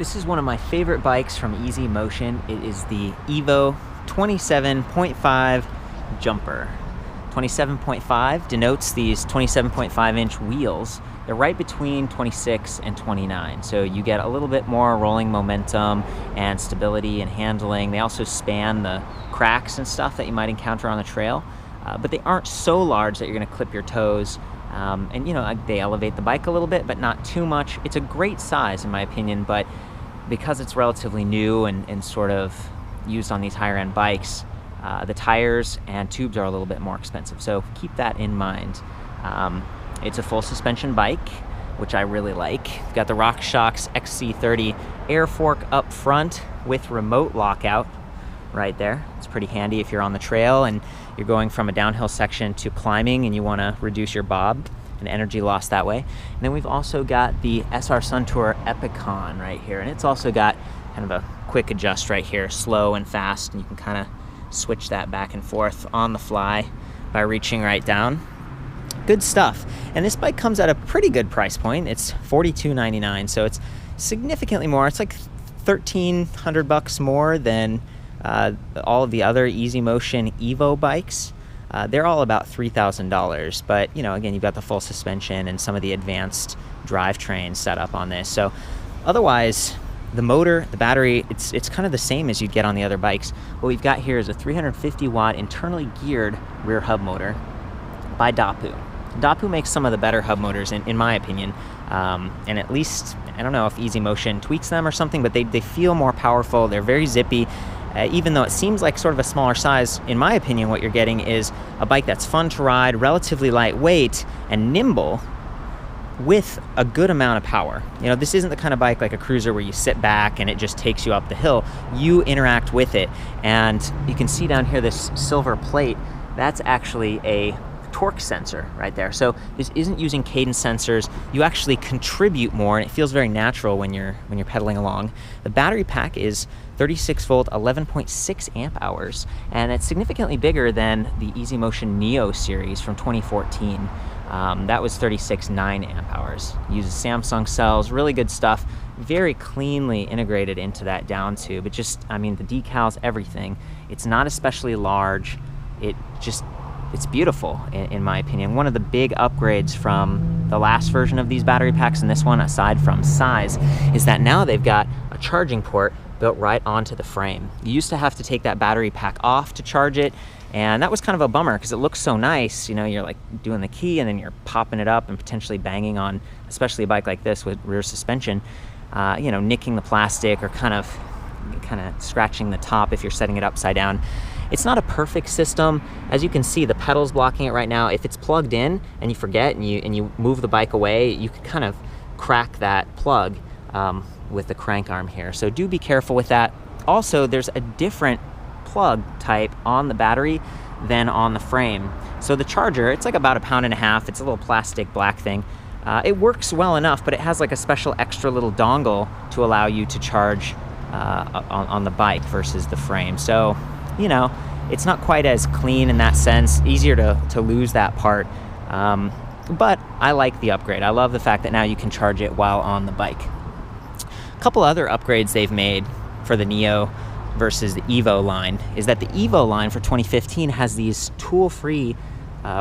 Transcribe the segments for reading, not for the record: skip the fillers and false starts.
This is one of my favorite bikes from Easy Motion. It is the Evo 27.5 jumper. 27.5 denotes these 27.5 inch wheels. They're right between 26 and 29, so you get a little bit more rolling momentum and stability and handling. They also span the cracks and stuff that you might encounter on the trail, but they aren't so large that you're going to clip your toes. And you know, they elevate the bike a little bit, but not too much. It's a great size in my opinion, but because it's relatively new and sort of used on these higher end bikes, the tires and tubes are a little bit more expensive, so keep that in mind. It's a full suspension bike, which I really like. You've got the RockShox XC30 air fork up front with remote lockout right there. It's pretty handy if you're on the trail and you're going from a downhill section to climbing and you want to reduce your bob and energy loss that way. And then we've also got the SR Suntour Epicon right here, and it's also got kind of a quick adjust right here, slow and fast, and you can kind of switch that back and forth on the fly by reaching right down. Good stuff. And this bike comes at a pretty good price point. It's $42.99, so it's significantly more. It's like $1,300 more than all of the other Easy Motion Evo bikes. They're all about $3,000, but you know, again, you've got the full suspension and some of the advanced drivetrain set up on this. So otherwise, the motor, the battery, it's kind of the same as you'd get on the other bikes. What we've got here is a 350 watt internally geared rear hub motor by Dappu. Dappu makes some of the better hub motors in my opinion, and at least, I don't know if Easy Motion tweaks them or something, but they feel more powerful. They're very zippy. Even though it seems like sort of a smaller size, in my opinion, what you're getting is a bike that's fun to ride, relatively lightweight and nimble, with a good amount of power. You know, this isn't the kind of bike like a cruiser where you sit back and it just takes you up the hill. You interact with it, and you can see down here this silver plate. That's actually a torque sensor right there. So this isn't using cadence sensors. You actually contribute more, and it feels very natural when you're pedaling along. The battery pack is 36 volt, 11.6 amp hours, and it's significantly bigger than the Easy Motion Neo series from 2014. That was 36.9 amp hours. Uses Samsung cells, really good stuff. Very cleanly integrated into that down tube. It just, I mean, the decals, everything. It's not especially large. It's beautiful in my opinion. One of the big upgrades from the last version of these battery packs and this one, aside from size, is that now they've got a charging port built right onto the frame. You used to have to take that battery pack off to charge it, and that was kind of a bummer because it looks so nice. You know, you're like doing the key and then you're popping it up and potentially banging on, especially a bike like this with rear suspension, you know, nicking the plastic or kind of scratching the top if you're setting it upside down. It's not a perfect system. As you can see, the pedal's blocking it right now. If it's plugged in and you forget and you move the bike away, you can kind of crack that plug with the crank arm here. So do be careful with that. Also, there's a different plug type on the battery than on the frame. So the charger, it's like about 1.5 pounds. It's a little plastic black thing. It works well enough, but it has like a special extra little dongle to allow you to charge on the bike versus the frame. So, you know, it's not quite as clean in that sense, easier to lose that part, but I like the upgrade. I love the fact that now you can charge it while on the bike. A couple other upgrades they've made for the Neo versus the Evo line is that the Evo line for 2015 has these tool-free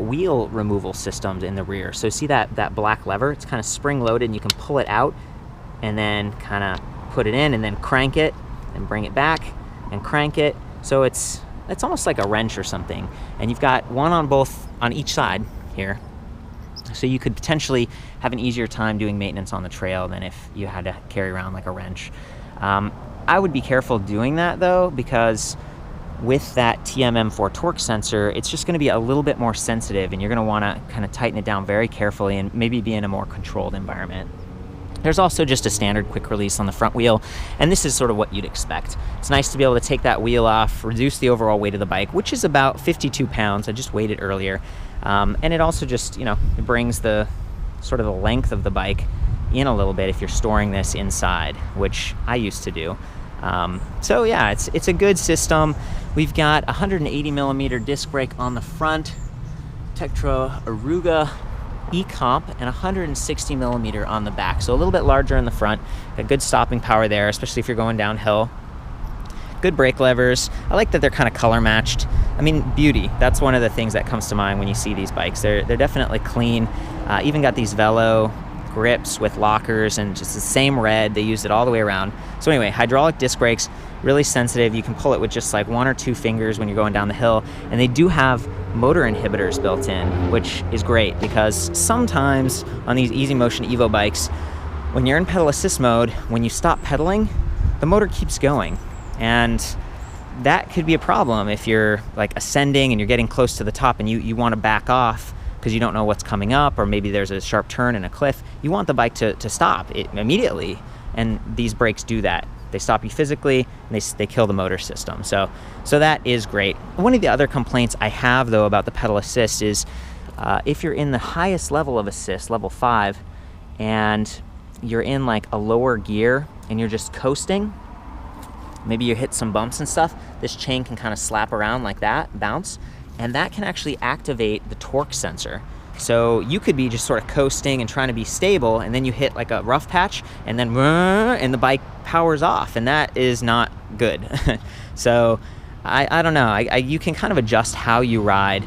wheel removal systems in the rear. So see that black lever? It's kind of spring-loaded, and you can pull it out and then kind of put it in and then crank it and bring it back and crank it. So it's almost like a wrench or something, and you've got one on each side here, so you could potentially have an easier time doing maintenance on the trail than if you had to carry around like a wrench. I would be careful doing that though, because with that TMM4 torque sensor, it's just going to be a little bit more sensitive, and you're going to want to kind of tighten it down very carefully and maybe be in a more controlled environment. There's also just a standard quick release on the front wheel, and this is sort of what you'd expect. It's nice to be able to take that wheel off, reduce the overall weight of the bike, which is about 52 pounds. I just weighed it earlier. And it also just, you know, it brings the sort of the length of the bike in a little bit if you're storing this inside, which I used to do. So yeah, it's a good system. We've got 180 millimeter disc brake on the front, Tektro Aruga E-comp and 160 millimeter on the back. So a little bit larger in the front, got good stopping power there, especially if you're going downhill. Good brake levers. I like that they're kind of color matched. I mean, beauty. That's one of the things that comes to mind when you see these bikes. They're definitely clean. Even got these Velo grips with lockers and just the same red. They used it all the way around. So anyway, hydraulic disc brakes, really sensitive. You can pull it with just like 1 or 2 fingers when you're going down the hill. And they do have motor inhibitors built in, which is great because sometimes on these Easy Motion Evo bikes, when you're in pedal assist mode, when you stop pedaling, the motor keeps going. And that could be a problem if you're like ascending and you're getting close to the top and you want to back off because you don't know what's coming up, or maybe there's a sharp turn and a cliff. You want the bike to stop it immediately, and these brakes do that. They stop you physically, and they kill the motor system. So that is great. One of the other complaints I have, though, about the pedal assist is if you're in the highest level of assist, level 5, and you're in like a lower gear and you're just coasting, maybe you hit some bumps and stuff, this chain can kind of slap around like that, bounce, and that can actually activate the torque sensor. So you could be just sort of coasting and trying to be stable, and then you hit like a rough patch, and then and the bike powers off, and that is not good. So I don't know. You can kind of adjust how you ride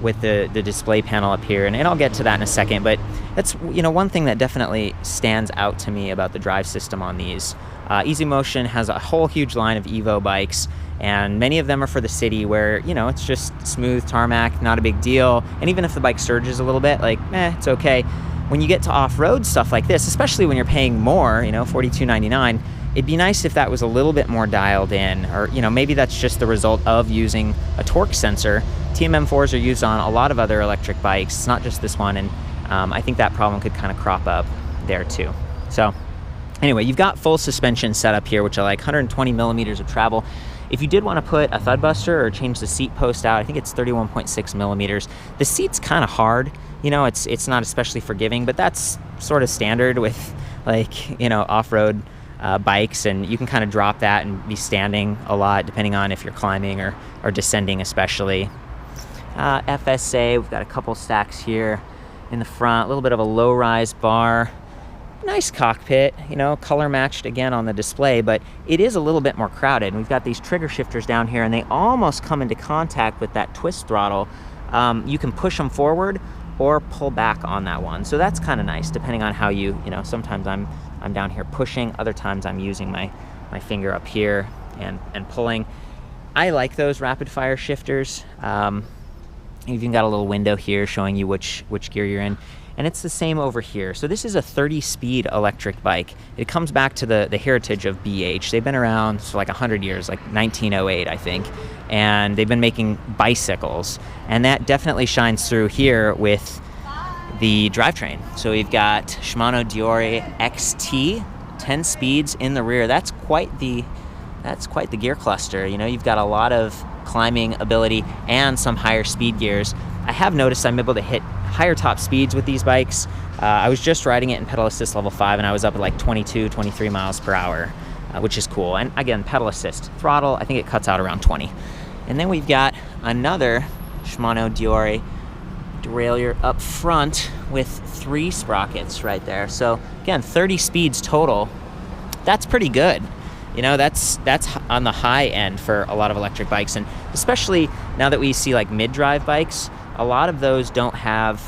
with the display panel up here, and I'll get to that in a second, but that's, you know, one thing that definitely stands out to me about the drive system on these. Easy Motion has a whole huge line of Evo bikes, and many of them are for the city where, you know, it's just smooth tarmac, not a big deal. And even if the bike surges a little bit, like, it's okay. When you get to off-road stuff like this, especially when you're paying more, you know, $42.99, it'd be nice if that was a little bit more dialed in, or, you know, maybe that's just the result of using a torque sensor. TMM4s are used on a lot of other electric bikes. It's not just this one, and I think that problem could kind of crop up there too. So anyway, you've got full suspension set up here, which I like, 120 millimeters of travel. If you did want to put a thud buster or change the seat post out, I think it's 31.6 millimeters. The seat's kind of hard, you know, it's not especially forgiving, but that's sort of standard with, like, you know, off-road bikes, and you can kind of drop that and be standing a lot depending on if you're climbing or descending especially. FSA, we've got a couple stacks here in the front, a little bit of a low-rise bar. Nice cockpit, you know, color matched again on the display, but it is a little bit more crowded. We've got these trigger shifters down here, and they almost come into contact with that twist throttle. You can push them forward or pull back on that one. So that's kind of nice, depending on how you know, sometimes I'm down here pushing, other times I'm using my finger up here and pulling. I like those rapid fire shifters. You've even got a little window here showing you which gear you're in. And it's the same over here. So this is a 30-speed electric bike. It comes back to the heritage of BH. They've been around for like 100 years, like 1908, I think. And they've been making bicycles. And that definitely shines through here with the drivetrain. So we've got Shimano Deore XT, 10 speeds in the rear. That's quite the gear cluster. You know, you've got a lot of climbing ability and some higher speed gears. I have noticed I'm able to hit higher top speeds with these bikes. I was just riding it in pedal assist level 5, and I was up at like 22, 23 miles per hour, which is cool. And again, pedal assist. Throttle, I think it cuts out around 20. And then we've got another Shimano Deore derailleur up front with 3 sprockets right there. So again, 30 speeds total. That's pretty good. You know, that's on the high end for a lot of electric bikes, and especially now that we see like mid-drive bikes, a lot of those don't have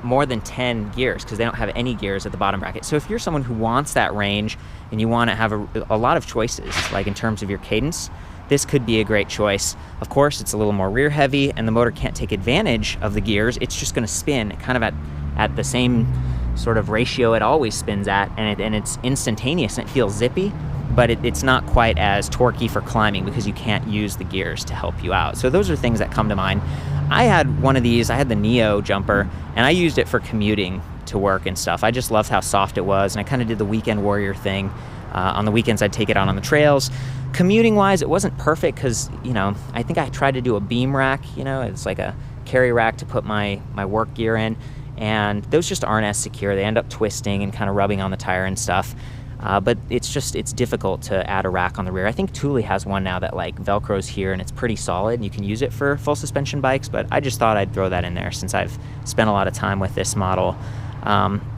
more than 10 gears because they don't have any gears at the bottom bracket. So if you're someone who wants that range and you want to have a lot of choices, like in terms of your cadence, this could be a great choice. Of course, it's a little more rear heavy, and the motor can't take advantage of the gears. It's just going to spin kind of at the same sort of ratio it always spins at, and it's instantaneous and it feels zippy, but it's not quite as torquey for climbing because you can't use the gears to help you out. So those are things that come to mind. I had one of these, I had the Neo jumper, and I used it for commuting to work and stuff. I just loved how soft it was, and I kind of did the weekend warrior thing. On the weekends, I'd take it out on the trails. Commuting-wise, it wasn't perfect because, you know, I think I tried to do a beam rack, you know, it's like a carry rack to put my work gear in, and those just aren't as secure. They end up twisting and kind of rubbing on the tire and stuff. but it's difficult to add a rack on the rear. I think Thule has one now that like Velcros here and it's pretty solid and you can use it for full suspension bikes, but I just thought I'd throw that in there since I've spent a lot of time with this model.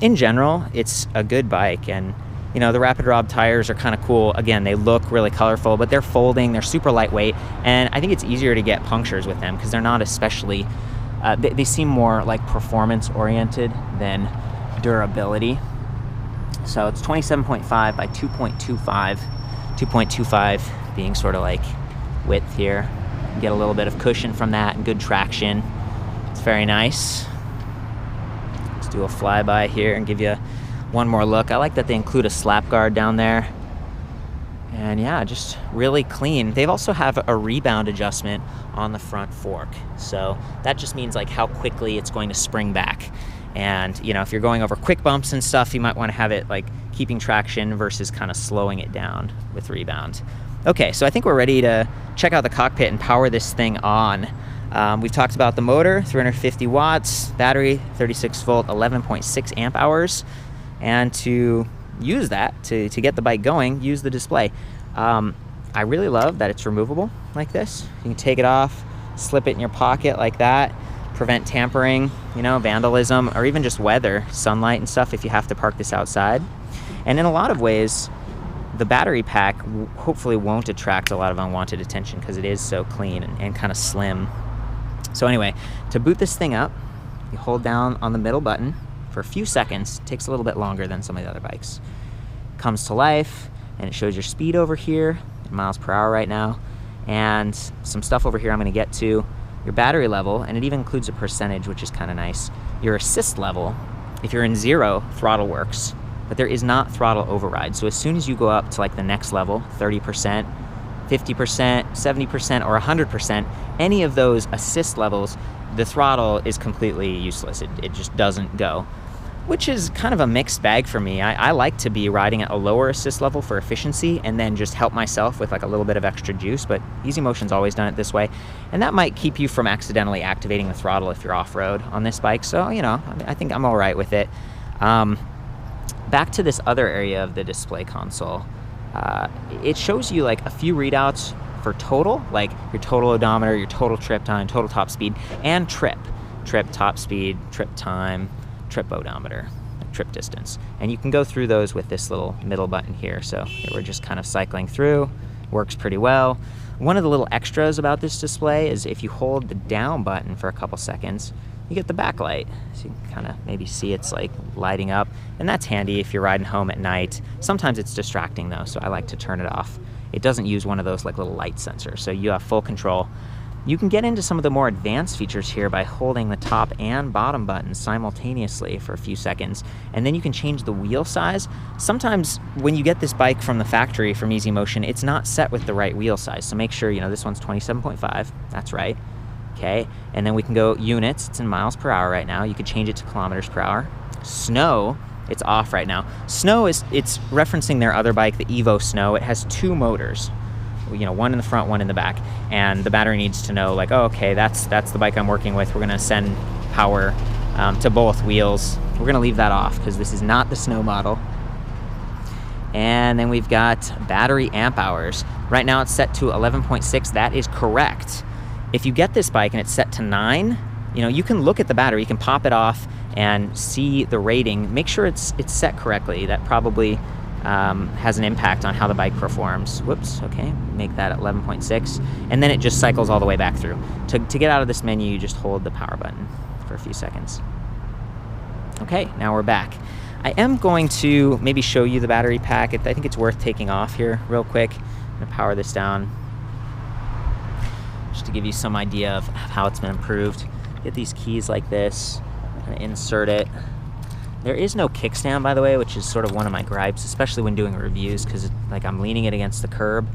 In general, it's a good bike, and you know, the Rapid Rob tires are kind of cool. Again, they look really colorful, but they're folding, they're super lightweight, and I think it's easier to get punctures with them because they're not especially, they seem more like performance oriented than durability. So it's 27.5 by 2.25, 2.25 being sort of like width here. You get a little bit of cushion from that and good traction. It's very nice. Let's do a flyby here and give you one more look. I like that they include a slap guard down there. And yeah, just really clean. They also have a rebound adjustment on the front fork. So that just means like how quickly it's going to spring back. And you know, if you're going over quick bumps and stuff, you might want to have it like keeping traction versus kind of slowing it down with rebound. Okay, so I think we're ready to check out the cockpit and power this thing on. We've talked about the motor, 350 watts, battery, 36 volt, 11.6 amp hours. And to use that, to get the bike going, use the display. I really love that it's removable like this. You can take it off, slip it in your pocket like that, prevent tampering, you know, vandalism, or even just weather, sunlight and stuff if you have to park this outside. And in a lot of ways, the battery pack hopefully won't attract a lot of unwanted attention because it is so clean and kind of slim. So anyway, to boot this thing up, you hold down on the middle button for a few seconds. It takes a little bit longer than some of the other bikes. Comes to life, and it shows your speed over here, in miles per hour right now, and some stuff over here I'm going to get to, your battery level, and it even includes a percentage, which is kind of nice. Your assist level, if you're in 0, throttle works, but there is not throttle override. So as soon as you go up to like the next level, 30%, 50%, 70%, or 100%, any of those assist levels, the throttle is completely useless. It just doesn't go, which is kind of a mixed bag for me. I like to be riding at a lower assist level for efficiency and then just help myself with like a little bit of extra juice, but Easy Motion's always done it this way. And that might keep you from accidentally activating the throttle if you're off-road on this bike. So, you know, I think I'm all right with it. Back to this other area of the display console. It shows you like a few readouts for total, like your total odometer, your total trip time, total top speed, and trip, top speed, trip time, trip odometer, trip distance. And you can go through those with this little middle button here. So here we're just kind of cycling through, works pretty well. One of the little extras about this display is if you hold the down button for a couple seconds, you get the backlight. So you can kind of maybe see it's like lighting up, and that's handy if you're riding home at night. Sometimes it's distracting though, so I like to turn it off. It doesn't use one of those like little light sensors, so you have full control. You can get into some of the more advanced features here by holding the top and bottom buttons simultaneously for a few seconds, and then you can change the wheel size. Sometimes when you get this bike from the factory from Easy Motion, it's not set with the right wheel size, so make sure, you know, this one's 27.5, that's right. Okay, and then we can go units. It's in miles per hour right now. You could change it to kilometers per hour. Snow, it's off right now. Snow it's referencing their other bike, the Evo Snow. It has 2 motors, you know, one in the front, one in the back, and the battery needs to know like, oh, okay, that's the bike I'm working with. We're gonna send power to both wheels. We're gonna leave that off because this is not the Snow model. And then we've got battery amp hours. Right now it's set to 11.6. That is correct. If you get this bike and it's set to 9, you know, you can look at the battery, you can pop it off and see the rating. Make sure it's set correctly. That probably has an impact on how the bike performs. Whoops, okay, make that 11.6. And then it just cycles all the way back through. To get out of this menu, you just hold the power button for a few seconds. Okay, now we're back. I am going to maybe show you the battery pack. I think it's worth taking off here real quick. I'm gonna power this down, just to give you some idea of how it's been improved. Get these keys like this, kind of insert it. There is no kickstand, by the way, which is sort of one of my gripes, especially when doing reviews, because like I'm leaning it against the curb.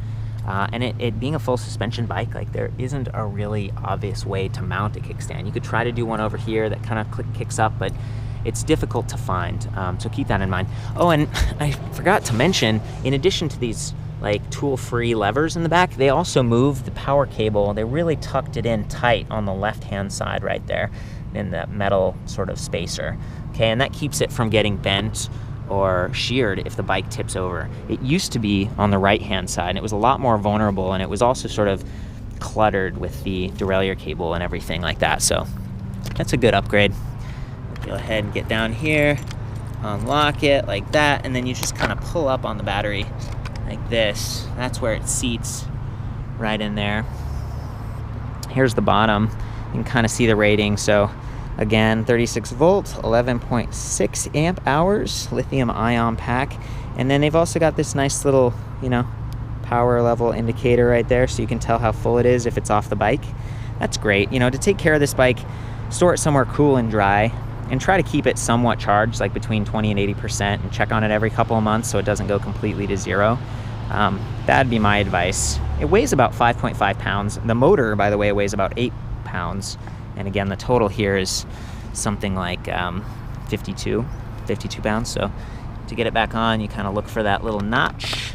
And it being a full suspension bike, like there isn't a really obvious way to mount a kickstand. You could try to do one over here that kind of kicks up, but it's difficult to find, so keep that in mind. Oh, and I forgot to mention, in addition to these like tool-free levers in the back, they also move the power cable. They really tucked it in tight on the left-hand side right there in that metal sort of spacer. Okay, and that keeps it from getting bent or sheared if the bike tips over. It used to be on the right-hand side, and it was a lot more vulnerable, and it was also sort of cluttered with the derailleur cable and everything like that. So that's a good upgrade. Go ahead and get down here, unlock it like that, and then you just kind of pull up on the battery like this. That's where it seats, right in there. Here's the bottom. You can kind of see the rating. So again, 36 volt, 11.6 amp hours, lithium ion pack. And then they've also got this nice little, you know, power level indicator right there, so you can tell how full it is if it's off the bike. That's great. You know, to take care of this bike, store it somewhere cool and dry, and try to keep it somewhat charged, like between 20 and 80%, and check on it every couple of months so it doesn't go completely to zero. That'd be my advice. It weighs about 5.5 pounds. The motor, by the way, weighs about 8 pounds. And again, the total here is something like 52 pounds. So to get it back on, you kind of look for that little notch,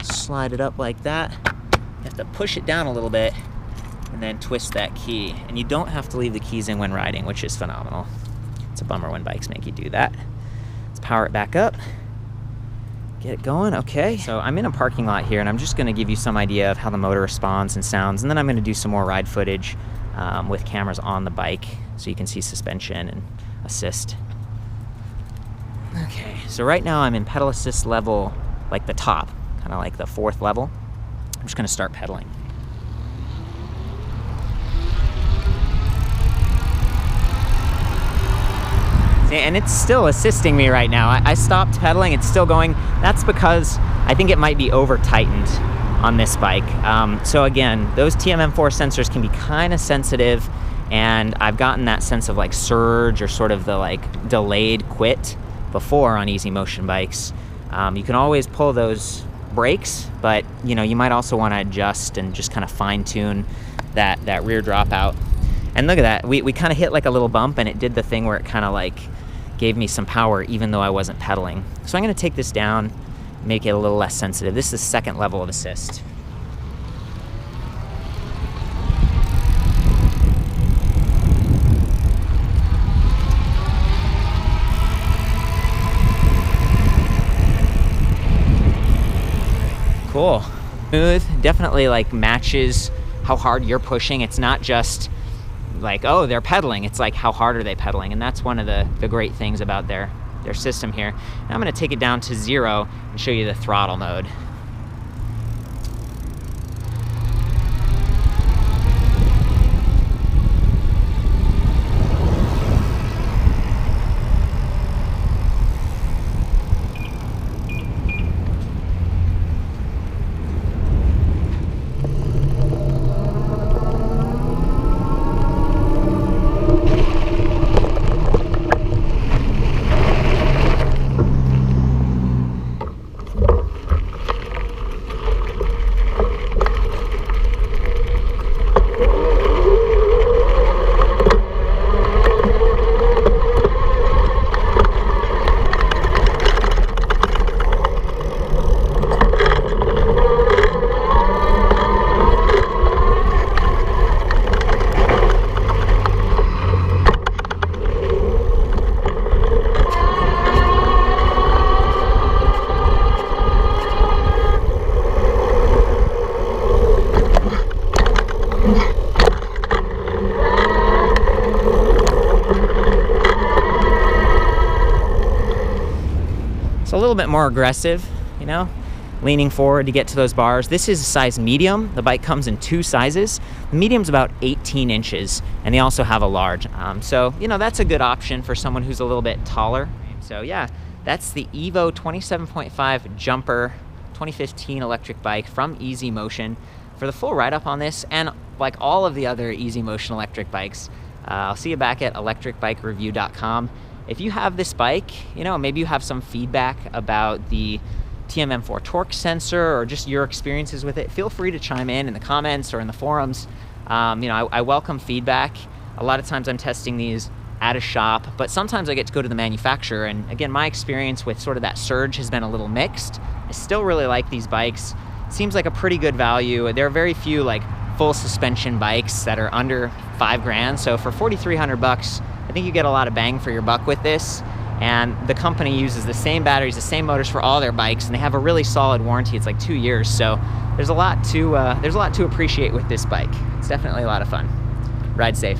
slide it up like that. You have to push it down a little bit and then twist that key. And you don't have to leave the keys in when riding, which is phenomenal. It's a bummer when bikes make you do that. Let's power it back up. Get it going, okay. So I'm in a parking lot here, and I'm just gonna give you some idea of how the motor responds and sounds, and then I'm gonna do some more ride footage with cameras on the bike so you can see suspension and assist. Okay, so right now I'm in pedal assist level, like the top, kind of like the 4th level. I'm just gonna start pedaling. And it's still assisting me right now. I stopped pedaling, it's still going. That's because I think it might be over tightened on this bike. So again, those TMM4 sensors can be kind of sensitive, and I've gotten that sense of like surge or sort of the like delayed quit before on easy motion bikes. You can always pull those brakes, but you know, you might also want to adjust and just kind of fine tune that rear dropout. And look at that, we kind of hit like a little bump, and it did the thing where it kind of like gave me some power even though I wasn't pedaling. So I'm gonna take this down, make it a little less sensitive. This is the 2nd level of assist. Cool, smooth, definitely like matches how hard you're pushing. It's not just like, oh, they're pedaling. It's like, how hard are they pedaling? And that's one of the great things about their system here. Now I'm gonna take it down to 0 and show you the throttle mode. A little bit more aggressive, you know, leaning forward to get to those bars. This is a size medium. The bike comes in 2 sizes. The medium's about 18 inches, and they also have a large. So, you know, that's a good option for someone who's a little bit taller. So yeah, that's the Evo 27.5 Jumper 2015 electric bike from Easy Motion. For the full write-up on this, and like all of the other Easy Motion electric bikes, I'll see you back at ElectricBikeReview.com. If you have this bike, you know, maybe you have some feedback about the TMM4 torque sensor or just your experiences with it, feel free to chime in the comments or in the forums. You know, I welcome feedback. A lot of times I'm testing these at a shop, but sometimes I get to go to the manufacturer, and again, my experience with sort of that surge has been a little mixed. I still really like these bikes. Seems like a pretty good value. There are very few like full suspension bikes that are under $5 grand, so for 4,300 bucks, I think you get a lot of bang for your buck with this. And the company uses the same batteries, the same motors for all their bikes, and they have a really solid warranty. It's like 2 years, so there's a lot to appreciate with this bike. It's definitely a lot of fun. Ride safe.